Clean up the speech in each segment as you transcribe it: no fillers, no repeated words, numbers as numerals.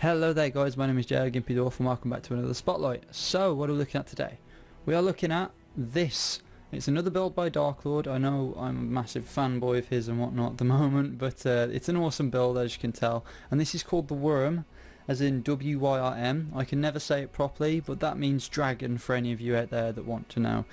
Hello there guys, my name is Jay Gimpy Dwarf and welcome back to another Spotlight. So what are we looking at today? We are looking at this. It's another build by Dark Lord. I know I'm a massive fanboy of his and whatnot at the moment, but it's an awesome build as you can tell. And this is called the Wyrm, as in W-Y-R-M. I can never say it properly, but that means dragon for any of you out there that want to know.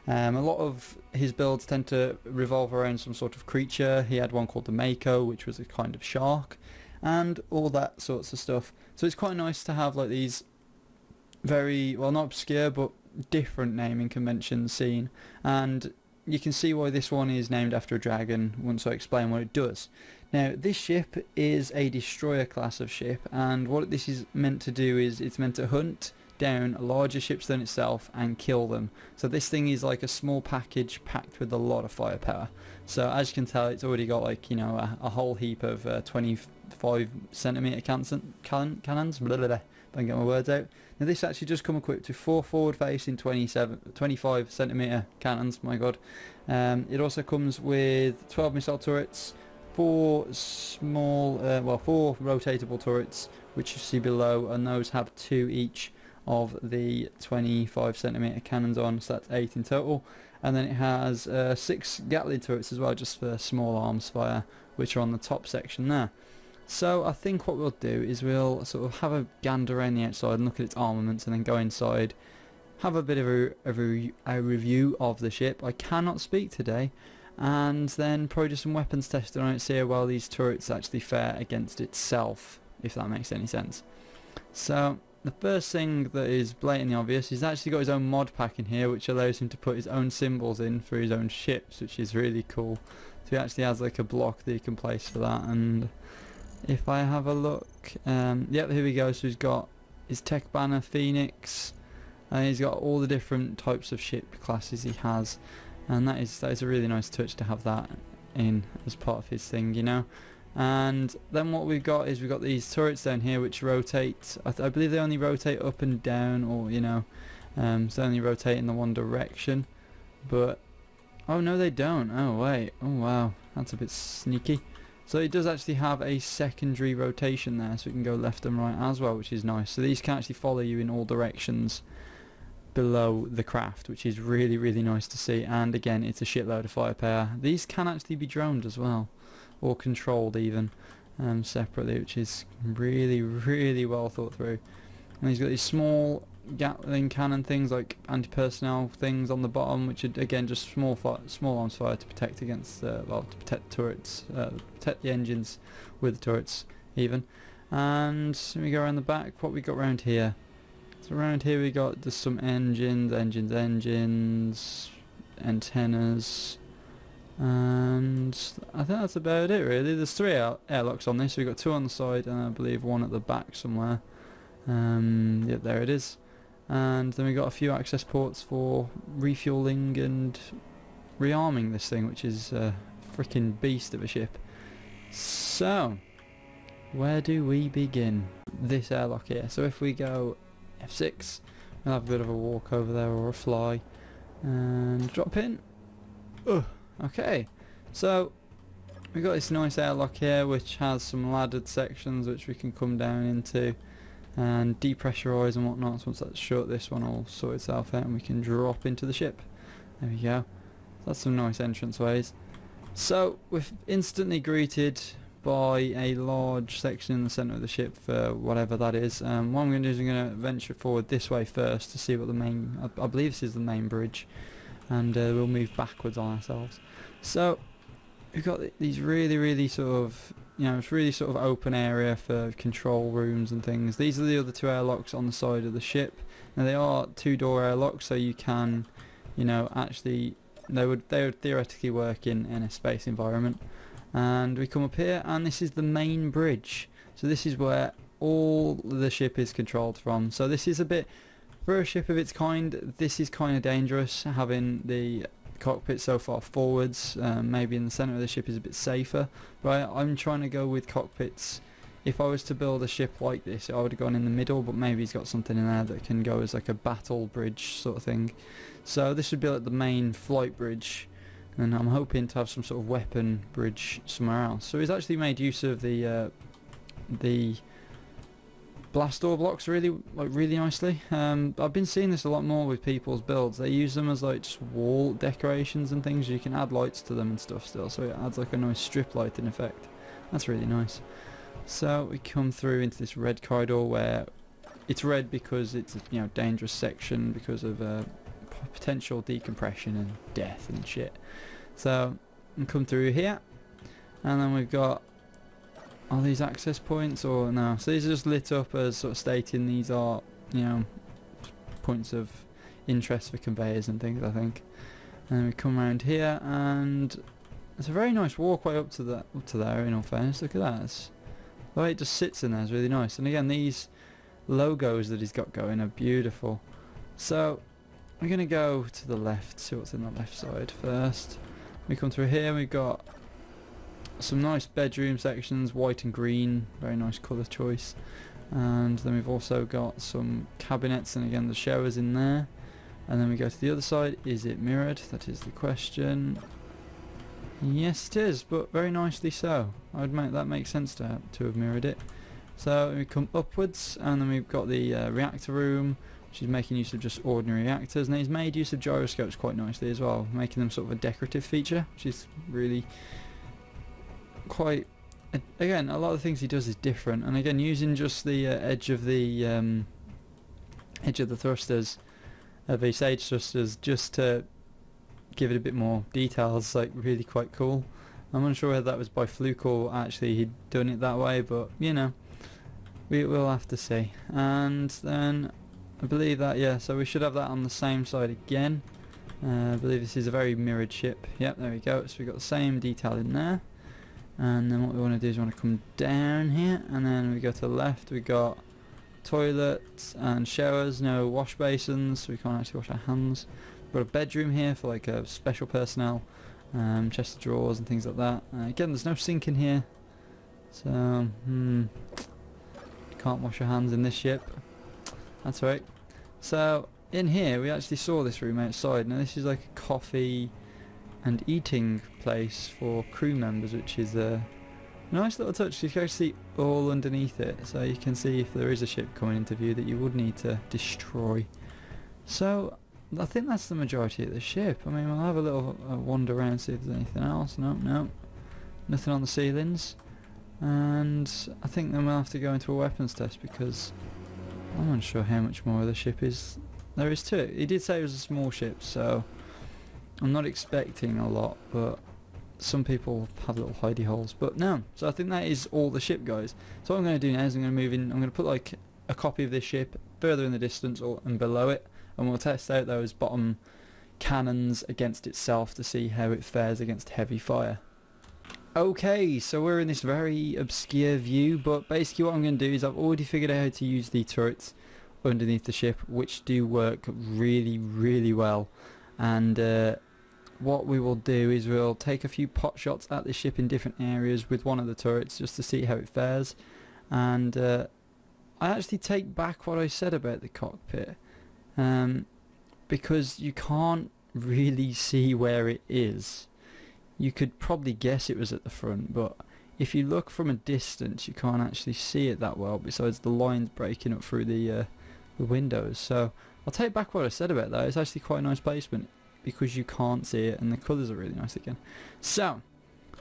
A lot of his builds tend to revolve around some sort of creature. He had one called the Mako, which was a kind of shark, and all that sorts of stuff. So it's quite nice to have like these very, well, not obscure but different naming conventions seen, and you can see why this one is named after a dragon once I explain what it does. Now this ship is a destroyer class of ship, and what this is meant to do is it's meant to hunt down larger ships than itself and kill them. So this thing is like a small package packed with a lot of firepower. So as you can tell, it's already got like, you know, a whole heap of 25cm cannons. Blah, blah, blah. I can get my words out. Now this actually does come equipped with 4 forward facing 25cm cannons, my god. It also comes with 12 missile turrets, 4 small, 4 rotatable turrets, which you see below, and those have 2 each of the 25cm cannons on, so that's 8 in total. And then it has 6 Gatling turrets as well, just for small arms fire, which are on the top section there. So I think what we'll do is we'll sort of have a gander around the outside and look at its armaments, and then go inside, have a bit of a review of the ship. I cannot speak today, and then probably do some weapons testing on it, see how well these turrets actually fare against itself, if that makes any sense. So the first thing that is blatantly obvious, he's actually got his own mod pack in here, which allows him to put his own symbols in for his own ships, which is really cool. So he actually has like a block that you can place for that. And if I have a look, yep, here we go. So he's got his tech banner Phoenix, and he's got all the different types of ship classes he has, and that is a really nice touch to have that in as part of his thing, you know. And then what we've got is we've got these turrets down here which rotate. I believe they only rotate up and down, or you know, so they only rotate in the one direction. But oh no, they don't. Oh wait, oh wow, that's a bit sneaky. So it does actually have a secondary rotation there, so it can go left and right as well, which is nice. So these can actually follow you in all directions below the craft, which is really, really nice to see. And again, it's a shitload of firepower. These can actually be droned as well, or controlled even separately, which is really, really well thought through. And he's got these small Gatling cannon things, like anti-personnel things on the bottom, which are again just small arms fire to protect against, well, to protect turrets, protect the engines with the turrets even. And we go around the back. What we got around here? So around here we got just some engines, antennas, and I think that's about it really. There's 3 airlocks on this. We've got 2 on the side and I believe 1 at the back somewhere. Yep, there it is. And then we got a few access ports for refueling and rearming this thing, which is a freaking beast of a ship. So where do we begin? This airlock here. So if we go F6, we'll have a bit of a walk over there, or a fly, and drop in. Okay, so we got this nice airlock here which has some laddered sections which we can come down into and depressurise and whatnot. So once that's shut, this one will sort itself out and we can drop into the ship. There we go. That's some nice entrance ways. So we're instantly greeted by a large section in the centre of the ship for whatever that is. What I'm going to do is I'm going to venture forward this way first to see what the main, I believe this is the main bridge, and we'll move backwards on ourselves. So we've got these really sort of, you know, it's really sort of open area for control rooms and things. These are the other 2 airlocks on the side of the ship. Now they are 2-door airlocks, so you can, you know, actually they would theoretically work in a space environment. And we come up here, and this is the main bridge. So this is where all the ship is controlled from. So this is a bit, for a ship of its kind, this is kind of dangerous, having the cockpit so far forwards. Maybe in the centre of the ship is a bit safer, but I'm trying to go with cockpits. If I was to build a ship like this, I would have gone in the middle, but maybe he's got something in there that can go as like a battle bridge sort of thing. So this would be like the main flight bridge, and I'm hoping to have some sort of weapon bridge somewhere else. So he's actually made use of the blast door blocks really nicely. I've been seeing this a lot more with people's builds. They use them as like just wall decorations and things. You can add lights to them and stuff still, so it adds like a nice strip lighting effect. That's really nice. So we come through into this red corridor where it's red because it's a dangerous section because of potential decompression and death and shit. So we come through here, and then we've got all these access points, or no, so these are just lit up as sort of stating these are points of interest for conveyors and things, I think. And then we come around here, and it's a very nice walkway up to there. In all fairness, look at that. The way it just sits in there is really nice. And again, these logos that he's got going are beautiful. So we're gonna go to the left, see what's in the left side first. We come through here, we've got some nice bedroom sections, white and green, very nice colour choice. And then we've also got some cabinets, and again the showers in there. And then we go to the other side. Is it mirrored? That is the question. Yes it is, but very nicely so. I'd make that make sense to have mirrored it. So we come upwards, and then we've got the reactor room, which is making use of just ordinary reactors, and he's made use of gyroscopes quite nicely as well, making them sort of a decorative feature, which is really quite, again, a lot of the things he does is different. And again, using just the edge of the thrusters, the sage thrusters, just to give it a bit more details, like really quite cool. I'm unsure whether that was by fluke or actually he'd done it that way, but we will have to see. And then I believe that, yeah, so we should have that on the same side again. I believe this is a very mirrored ship. Yep, there we go. So we've got the same detail in there. And then what we want to do is we want to come down here, and then we go to the left. We got toilets and showers, no wash basins, so we can't actually wash our hands. We've got a bedroom here for like a special personnel, chest of drawers and things like that. Again, there's no sink in here, so can't wash your hands in this ship. That's right. So in here we actually saw this room outside. Now this is like a coffee and eating place for crew members, which is a nice little touch. You can actually see all underneath it, so you can see if there is a ship coming into view that you would need to destroy. So I think that's the majority of the ship. I mean, we'll have a little wander around, see if there's anything else. No, nothing on the ceilings. And I think then we'll have to go into a weapons test, because I'm unsure how much more of the ship there is to it. He did say it was a small ship, so I'm not expecting a lot, but some people have little hidey holes. But no, so I think that is all the ship, guys. So what I'm going to do now is I'm going to move in. I'm going to put like a copy of this ship further in the distance and below it, and we'll test out those bottom cannons against itself to see how it fares against heavy fire. Okay, so we're in this very obscure view, but basically what I'm going to do is I've already figured out how to use the turrets underneath the ship, which do work really well. And what we will do is we'll take a few pot shots at the ship in different areas with one of the turrets just to see how it fares. And I actually take back what I said about the cockpit, because you can't really see where it is. You could probably guess it was at the front, but if you look from a distance you can't actually see it that well, besides the lines breaking up through the windows. So I'll take back what I said about that. It's actually quite a nice placement because you can't see it, and the colours are really nice again. So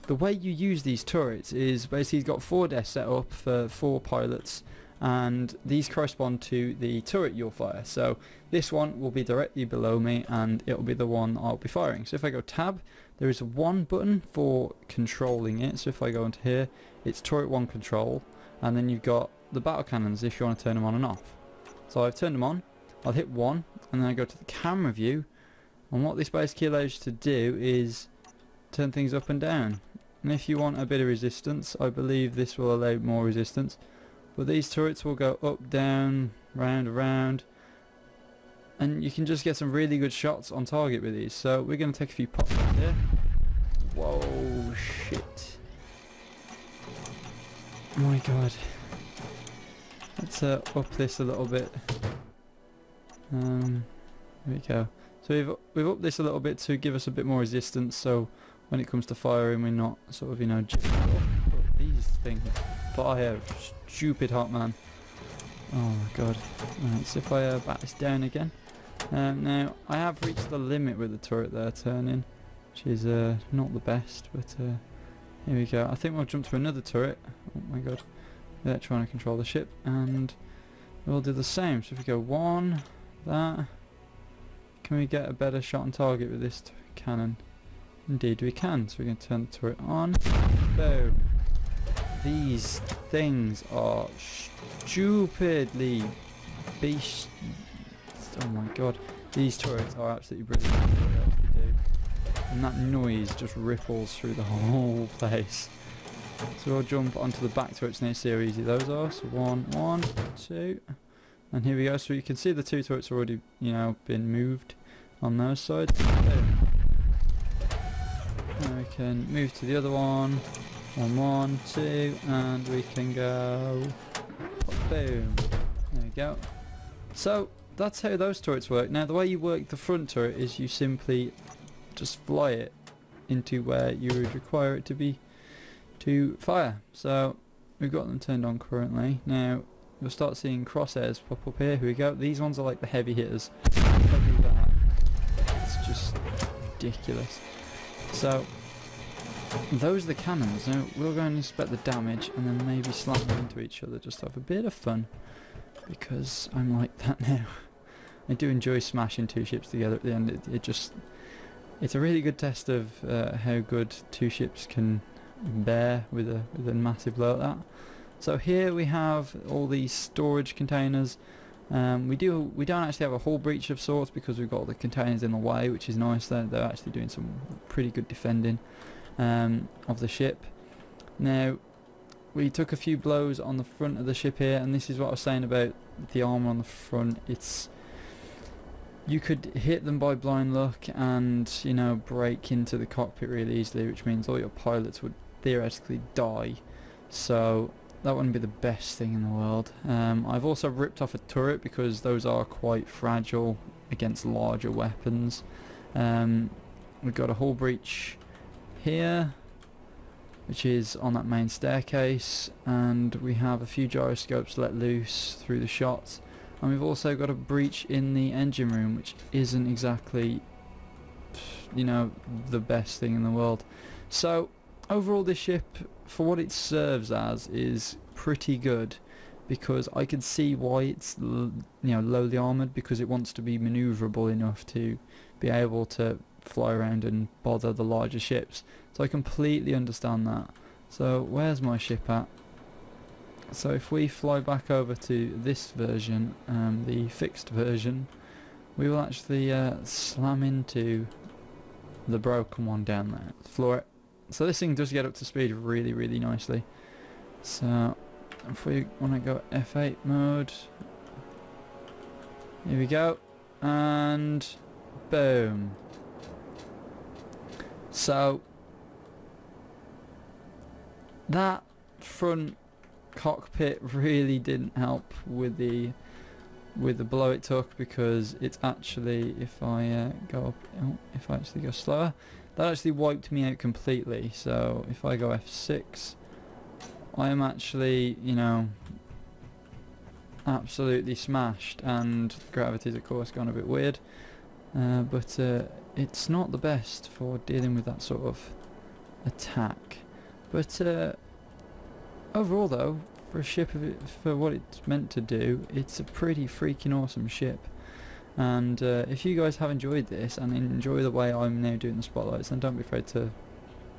the way you use these turrets is basically you've got 4 desks set up for 4 pilots, and these correspond to the turret you'll fire. So this one will be directly below me, and it'll be the one I'll be firing. So if I go tab, there is one button for controlling it. So if I go into here, it's turret 1 control, and then you've got the battle cannons if you want to turn them on and off. So I've turned them on, I'll hit 1, and then I go to the camera view, and what this basically allows you to do is turn things up and down. And if you want a bit of resistance, I believe this will allow more resistance. But these turrets will go up, down, round, around, and you can just get some really good shots on target with these. So we're going to take a few pops here. Whoa, shit. Oh my god. Let's up this a little bit. There we go. So we've upped this a little bit to give us a bit more resistance, so when it comes to firing we're not sort of, jigging up. But these things fire stupid hot, man. Oh my god. Right, so if I back this down again. Now, I have reached the limit with the turret there turning, which is not the best, but here we go. I think we'll jump to another turret. Oh my god. They're trying to control the ship, and we'll do the same. So if we go one, that. Can we get a better shot on target with this cannon? Indeed we can. So we're going to turn the turret on. Boom. These things are stupidly beast. Oh my god. These turrets are absolutely brilliant at what they do. And that noise just ripples through the whole place. So we'll jump onto the back turrets now, see how easy those are. So one, two. And here we go. So you can see the two turrets already, you know, been moved on those sides. Boom. Now we can move to the other one. One, two, and we can go. Boom. There we go. So that's how those turrets work. Now the way you work the front turret is you simply just fly it into where you would require it to be to fire. So we've got them turned on currently. Now you'll start seeing crosshairs pop up here. Here we go. These ones are like the heavy hitters. If I do that, it's just ridiculous. So those are the cannons. Now we'll go and inspect the damage and then maybe slam them into each other just to have a bit of fun, because I'm like that now. I do enjoy smashing two ships together at the end. It's a really good test of how good two ships can bear with a massive blow like that. So here we have all these storage containers. We don't actually have a hull breach of sorts because we've got all the containers in the way, which is nice. They're actually doing some pretty good defending of the ship. Now we took a few blows on the front of the ship here, and this is what I was saying about the armour on the front. You could hit them by blind luck and, you know, break into the cockpit really easily, which means all your pilots would theoretically die. So that wouldn't be the best thing in the world. I've also ripped off a turret because those are quite fragile against larger weapons. We've got a hull breach here, which is on that main staircase, and we have a few gyroscopes let loose through the shots, and we've also got a breach in the engine room, which isn't exactly, you know, the best thing in the world. So overall this ship, for what it serves as, is pretty good, because I can see why it's lowly armoured, because it wants to be manoeuvrable enough to be able to fly around and bother the larger ships. So I completely understand that. So where's my ship at? So if we fly back over to this version, the fixed version, we will actually slam into the broken one down there, floor it. So this thing does get up to speed really, really nicely. So if we want to go F8 mode, here we go, and boom. So that front cockpit really didn't help with the blow it took, because it's actually, if I go up, if I actually go slower, that actually wiped me out completely. So if I go F6, I am actually, you know, absolutely smashed, and gravity's of course gone a bit weird, but it's not the best for dealing with that sort of attack. But overall though, for a ship for what it's meant to do, it's a pretty freaking awesome ship. And if you guys have enjoyed this and enjoy the way I'm now doing the spotlights, then don't be afraid to,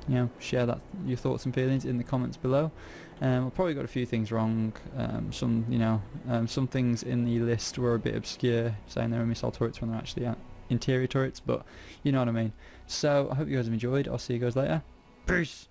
you know, share your thoughts and feelings in the comments below. I've probably got a few things wrong. Some things in the list were a bit obscure, saying they were missile turrets when they're actually interior turrets, but you know what I mean. So I hope you guys have enjoyed. I'll see you guys later. Peace.